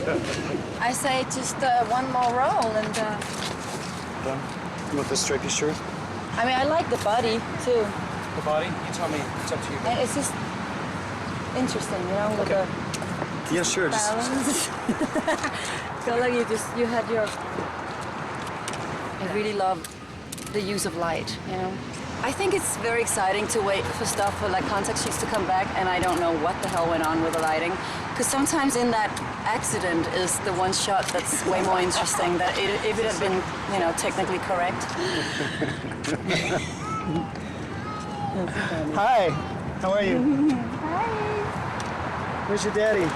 I say just one more roll and... Done? You want this stripy shirt? I mean, I like the body, too. The body? You tell me. It's up to you. And it's just interesting, you know, with the yeah, sure. balance. Feel like you had your... I really love the use of light, you know. I think it's very exciting to wait for stuff for like contact sheets to come back, and I don't know what the hell went on with the lighting. Because sometimes in that accident is the one shot that's way more interesting than if it had been, you know, technically correct. Hi, how are you? Hi. Where's your daddy?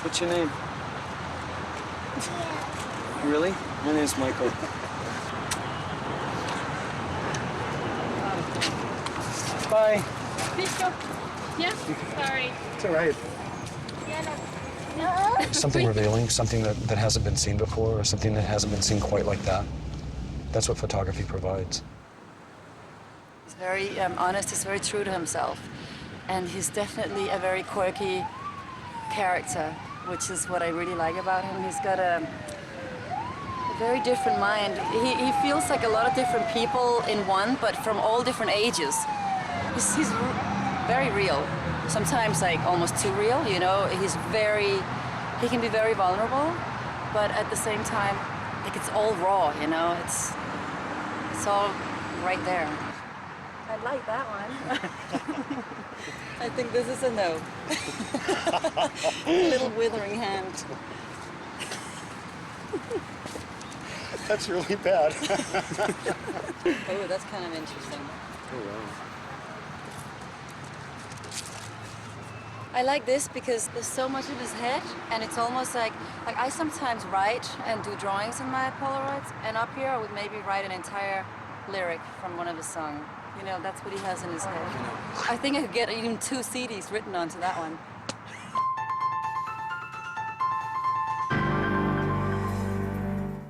What's your name? Really? My name's Michael. Bye. Yeah, sorry. It's all right. Something revealing, something that hasn't been seen before, or something that hasn't been seen quite like that. That's what photography provides. He's very honest, he's very true to himself. And he's definitely a very quirky character, which is what I really like about him. He's got a very different mind. He feels like a lot of different people in one, but from all different ages. He's very real. Sometimes like almost too real, you know. He can be very vulnerable, but at the same time, like it's all raw, you know. It's all right there. I like that one. I think this is a no. Little withering hand. That's really bad. Oh, that's kind of interesting. Oh, wow. I like this because there's so much of his head, and it's almost like I sometimes write and do drawings in my Polaroids, and up here I would maybe write an entire lyric from one of his songs. You know, that's what he has in his head. I think I could get even 2 CDs written onto that one.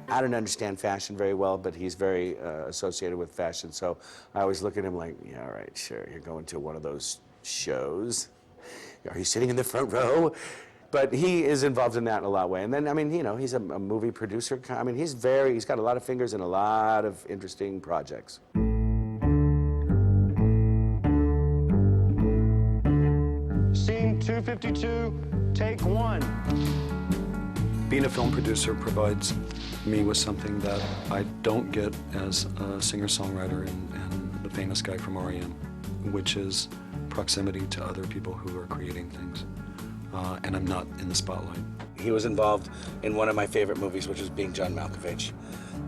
I don't understand fashion very well, but he's very associated with fashion, so I always look at him like, yeah, all right, sure, you're going to one of those shows. Are you sitting in the front row? But he is involved in that in a lot of ways. And then, I mean, you know, he's a movie producer. I mean, he's got a lot of fingers in a lot of interesting projects. Scene 252, take 1. Being a film producer provides me with something that I don't get as a singer-songwriter and the famous guy from R.E.M, which is proximity to other people who are creating things. And I'm not in the spotlight. He was involved in one of my favorite movies, which was Being John Malkovich.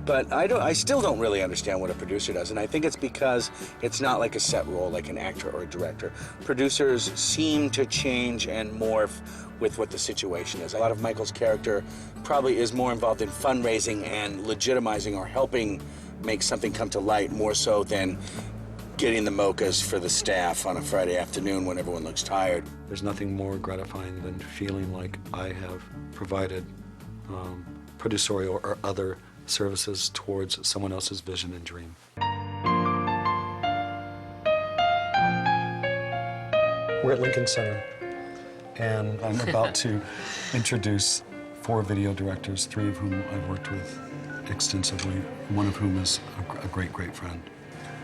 But I still don't really understand what a producer does, and I think it's because it's not like a set role like an actor or a director. Producers seem to change and morph with what the situation is. A lot of Michael's character probably is more involved in fundraising and legitimizing or helping make something come to light more so than getting the mochas for the staff on a Friday afternoon when everyone looks tired. There's nothing more gratifying than feeling like I have provided producerial or other services towards someone else's vision and dream. We're at Lincoln Center, and I'm about to introduce 4 video directors, 3 of whom I've worked with extensively, one of whom is a great, great friend.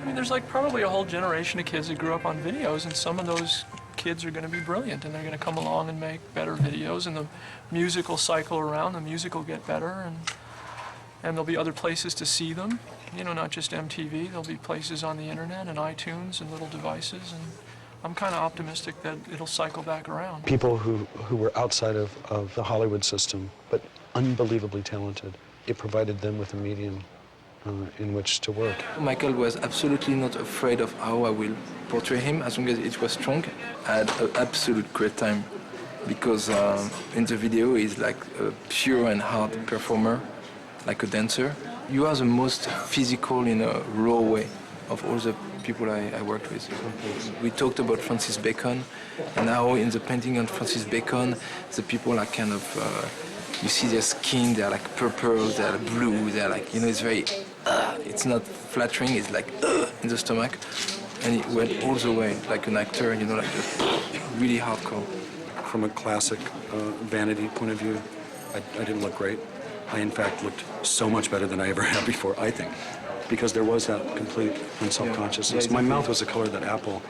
I mean, there's like probably a whole generation of kids that grew up on videos, and some of those kids are going to be brilliant, and they're going to come along and make better videos, and the music will cycle around, the music will get better, and there'll be other places to see them, you know, not just MTV. There'll be places on the internet and iTunes and little devices, and I'm kind of optimistic that it'll cycle back around. People who were outside of the Hollywood system, but unbelievably talented, it provided them with a medium in which to work. Michael was absolutely not afraid of how I will portray him as long as it was strong. I had an absolute great time because in the video he's like a pure and hard performer, like a dancer. You are the most physical in a raw way of all the people I worked with. We talked about Francis Bacon, and now in the painting on Francis Bacon, the people are kind of, you see their skin, they're like purple, they're blue, they're like, you know, it's very, it's not flattering, it's like in the stomach. And it went all the way, like an actor, you know, like just really hardcore. From a classic vanity point of view, I didn't look great. I, in fact, looked so much better than I ever have before, I think, because there was that complete self-consciousness. Yeah, My exactly. mouth was the color of that apple.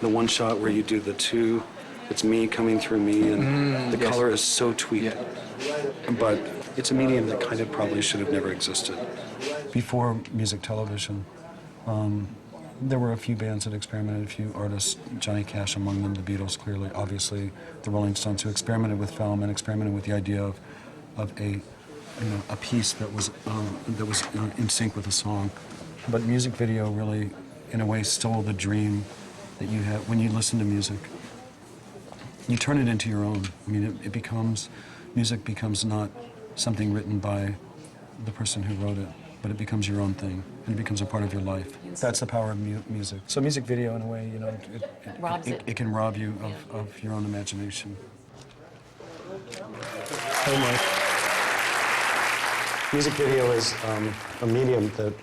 The one shot where you do the two, it's me coming through me, and the yes. color is so tweaked. Yeah. But it's a medium that kind of probably should have never existed. Before music television, there were a few bands that experimented, a few artists, Johnny Cash among them, the Beatles clearly, obviously the Rolling Stones, who experimented with film and experimented with the idea of a piece that was in sync with a song. But music video really, in a way, stole the dream that you have when you listen to music. You turn it into your own. I mean, music becomes not something written by the person who wrote it, but it becomes your own thing, and it becomes a part of your life. That's the power of music. So music video, in a way, Robs it. it can rob you of your own imagination. Hey, Mike. Music video is a medium that,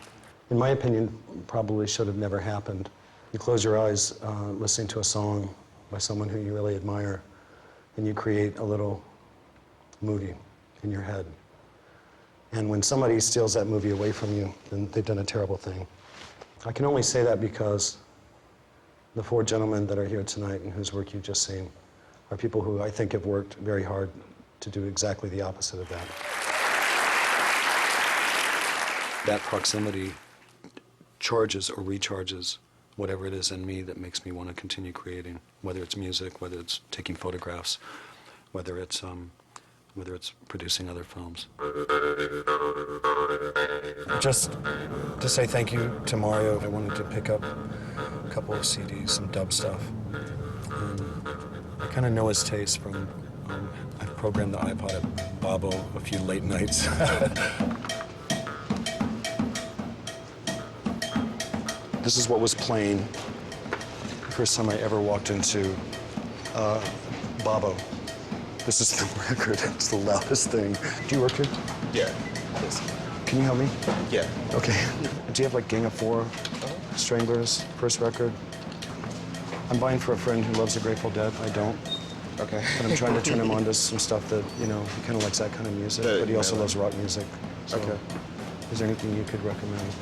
in my opinion, probably should have never happened. You close your eyes listening to a song by someone who you really admire, and you create a little movie in your head. And when somebody steals that movie away from you, then they've done a terrible thing. I can only say that because the four gentlemen that are here tonight and whose work you've just seen are people who I think have worked very hard to do exactly the opposite of that. That proximity charges or recharges whatever it is in me that makes me want to continue creating, whether it's music, whether it's taking photographs, whether it's producing other films. Just to say thank you to Mario, I wanted to pick up a couple of CDs, some dub stuff. I kind of know his taste from, I've programmed the iPod at Bobo a few late nights. This is what was playing the first time I ever walked into Bobo. This is the record. It's the loudest thing. Do you work here? Yeah. Yes. Can you help me? Yeah. Okay. Do you have like Gang of Four, Stranglers, first record? I'm buying for a friend who loves the Grateful Dead. I don't. Okay. But I'm trying to turn him on to some stuff that, he kind of likes that kind of music, but he also loves rock music. So, Okay. is there anything you could recommend?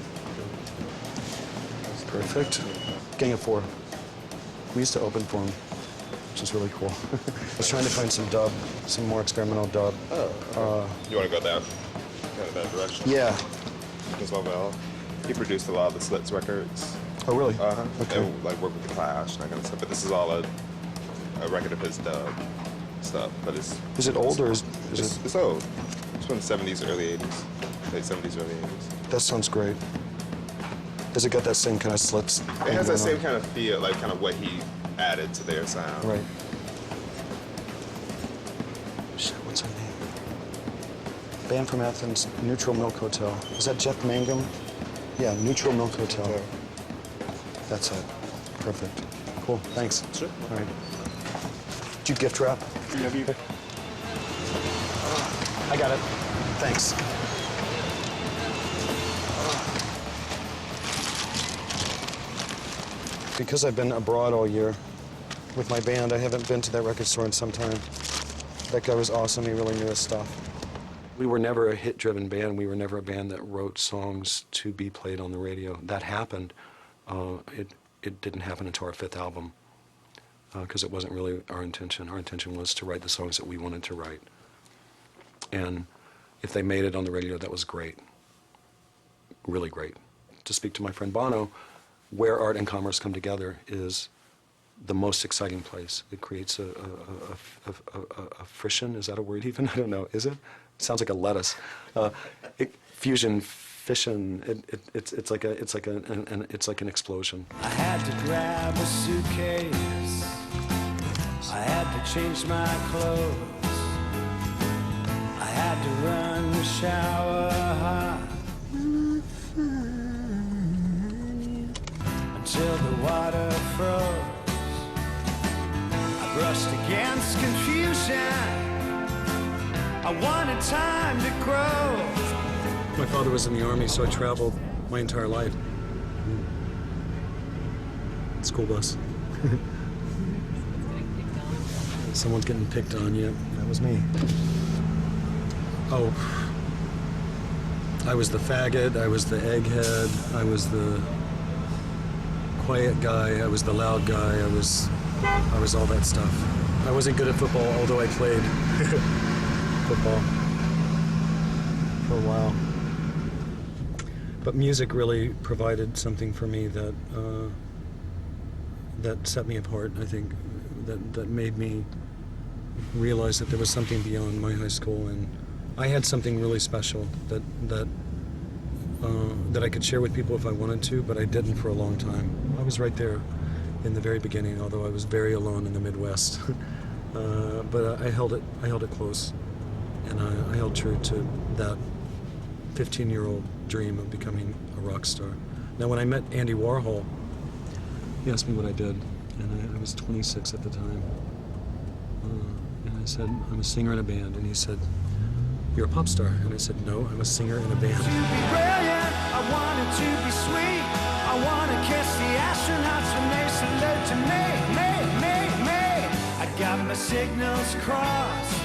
Perfect. Gang of Four. We used to open for him, which is really cool. I was trying to find some dub, some more experimental dub. You want to go that direction? Yeah. As well. He produced a lot of the Slits records. Oh, really? Okay. And like worked with the Clash and that kind of stuff. But this is all a record of his dub stuff. But Is it old or is it? It's old. It's from the 70s, early 80s. Late 70s, early 80s. That sounds great. Does it got that same kind of Slits? It has that same kind of feel, like kind of what he added to their sound. Right. Shit, what's her name? Band from Athens, Neutral Milk Hotel. Is that Jeff Mangum? Yeah, Neutral Milk Hotel. Okay. That's it. Perfect. Cool, thanks. Sure. All right. Do you gift wrap? Yeah, I got it. Thanks. Because I've been abroad all year with my band, I haven't been to that record store in some time. That guy was awesome. He really knew his stuff. We were never a hit-driven band. We were never a band that wrote songs to be played on the radio. That happened. It didn't happen until our fifth album because it wasn't really our intention. Our intention was to write the songs that we wanted to write. And if they made it on the radio, that was great. Really great. To speak to my friend Bono, where art and commerce come together is the most exciting place. It creates a frisson. Is that a word even? I don't know. Is it? It sounds like a lettuce. Fusion, fission. It's like an explosion. I had to grab a suitcase. I had to change my clothes. I had to run the shower hot. Until the water froze. I brushed against confusion. I wanted time to grow. My father was in the Army, so I traveled my entire life. School bus. Someone's getting picked on. Yeah, that was me. Oh, I was the faggot. I was the egghead. I was the quiet guy. I was the loud guy. I was all that stuff. I wasn't good at football, although I played football for a while. But music really provided something for me that that set me apart. I think that made me realize that there was something beyond my high school, and I had something really special that I could share with people if I wanted to, but I didn't for a long time. I was right there in the very beginning, although I was very alone in the Midwest. But I held it close, and I held true to that 15-year-old dream of becoming a rock star. Now, when I met Andy Warhol, he asked me what I did, and I was 26 at the time. And I said, I'm a singer in a band, and he said, you're a pop star. And I said, no, I'm a singer in a band. To be brilliant, I wanted to be sweet. I want to kiss the astronauts when they salute to me. I got my signals crossed.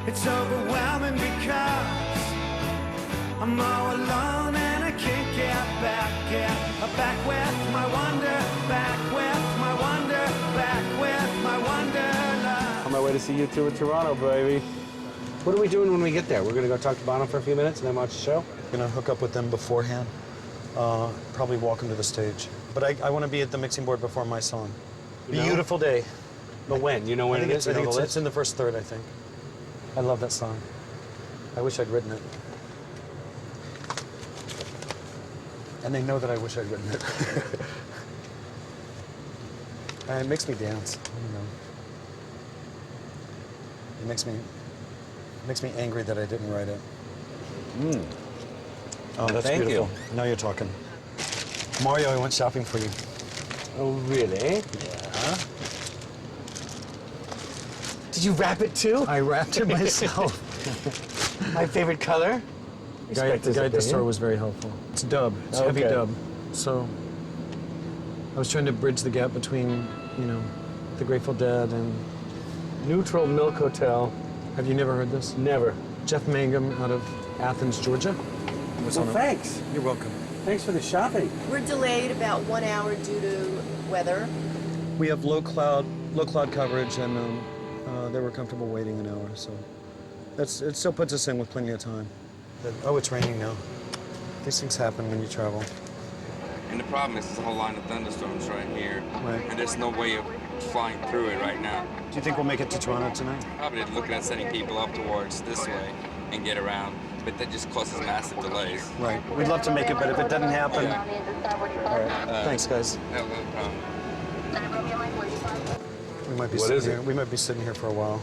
It's overwhelming because I'm all alone and I can't get back. Back with my wonder, back with my wonder, back with my wonderland. On my way to see you two in Toronto, baby. What are we doing when we get there? We're gonna go talk to Bono for a few minutes and then watch the show? I'm gonna hook up with them beforehand. Probably walk them to the stage. But I want to be at the mixing board before my song. You know? Beautiful day. But when? You know when it is? I think it's in the first third, I think. I love that song. I wish I'd written it. And they know that I wish I'd written it. And it makes me dance, you know. It makes me angry that I didn't write it. Oh, that's Thank beautiful. you. Now you're talking. Mario, I went shopping for you. Oh, really? Yeah. Did you wrap it too? I wrapped it myself. My favorite color? The guy at the store was very helpful. It's dub. It's heavy dub. So I was trying to bridge the gap between, you know, the Grateful Dead and Neutral Milk Hotel. Have you never heard this? Never. Jeff Mangum out of Athens, Georgia. Well, thanks. You're welcome. Thanks for the shopping. We're delayed about 1 hour due to weather. We have low cloud coverage, and they were comfortable waiting an hour. So it still puts us in with plenty of time. Oh, it's raining now. These things happen when you travel. And the problem is there's a whole line of thunderstorms right here. Right. And there's no way of flying through it right now. Do you think we'll make it to Toronto tonight? Probably looking at sending people up towards this way and get around, but that just causes massive delays. Right. We'd love to make it, but if it doesn't happen... Yeah. All right. Thanks, guys. No problem. We might be sitting here. We might be sitting here for a while.